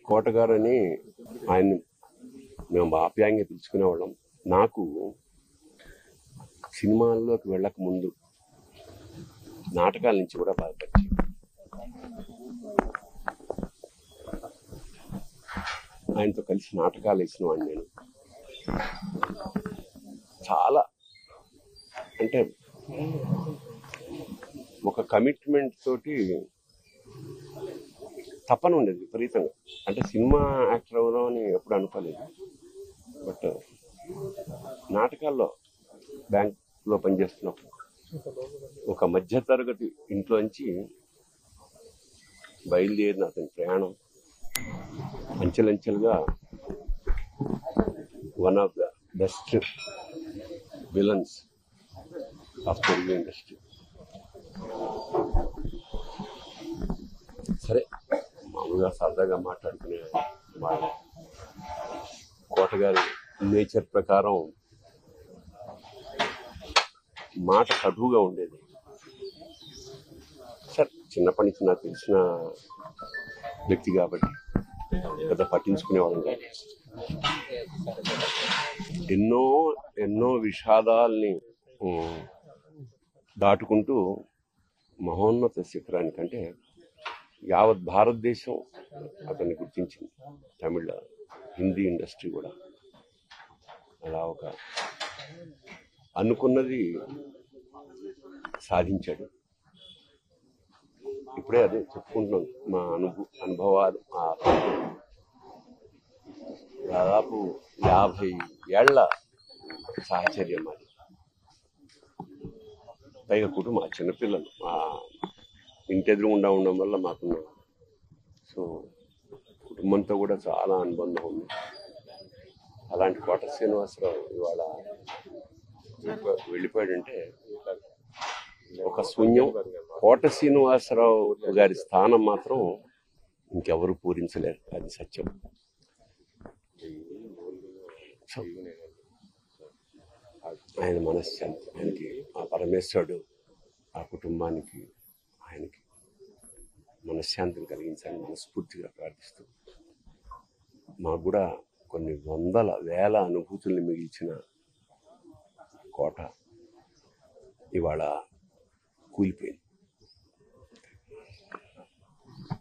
కోటగారు అని ఆయన మేము ఆప్యాయంగా పిలుచుకునేవాళ్ళం. నాకు సినిమాల్లోకి వెళ్ళక ముందు నాటకాల నుంచి కూడా బాగా పరిచయం. ఆయనతో కలిసి నాటకాలు వేసిన వాడిని నేను. చాలా అంటే ఒక కమిట్మెంట్ తోటి తపన ఉండేది విపరీతంగా. అంటే సినిమా యాక్టర్ అవుదాం అని ఎప్పుడు అనుకోలేదు. బట్ నాటకాల్లో బ్యాంక్లో పనిచేస్తున్నప్పుడు ఒక మధ్యతరగతి ఇంట్లోంచి బయలుదేరిన అతని ప్రయాణం అంచెలంచెలుగా one of the best villains of Telugu industry. సరే, మామూలుగా సరదాగా మాట్లాడుకునే వాళ్ళ కోటగారి నేచర్ ప్రకారం మాట కటువుగా ఉండేది. సరే, చిన్నప్పటి నుంచి నాకు తెలిసిన వ్యక్తి కాబట్టి పెద్ద పట్టించుకునేవాళ్ళం కాదు. ఎన్నో ఎన్నో విషాదాల్ని దాటుకుంటూ మహోన్నత శిఖరానికంటే యావత్ భారతదేశం అతన్ని గుర్తించింది. తమిళ, హిందీ ఇండస్ట్రీ కూడా అలా ఒక అనుకున్నది సాధించాడు. ఇప్పుడే అదే చెప్పుకుంటున్నాం, మా అనుభవాలు. దాదాపు 50 ఏళ్ల సాహచర్యం అది. పైగా కుటుంబం, చిన్నపిల్లలు మా ఇంటి ఎదురుగుండా ఉండడం వల్ల మాకున్న సో కుటుంబంతో కూడా చాలా అనుబంధం ఉంది. అలాంటి కోట శ్రీనివాసరావు ఇవాళ వెళ్ళిపోయాడంటే ఒక శూన్యం. కోట శ్రీనివాసరావు గారి స్థానం మాత్రం ఇంకెవరు పూరించలేరు, అది సత్యం. ఆయన మనశ్శాంతి, ఆయనకి ఆ పరమేశ్వరుడు ఆ కుటుంబానికి ఆయనకి మనశ్శాంతిని కలిగించాలని మనస్ఫూర్తిగా ప్రార్థిస్తూ, మాకు కూడా కొన్ని వందల వేల అనుభూతుల్ని మిగిల్చిన కోట ఇవాళ కూలిపోయింది.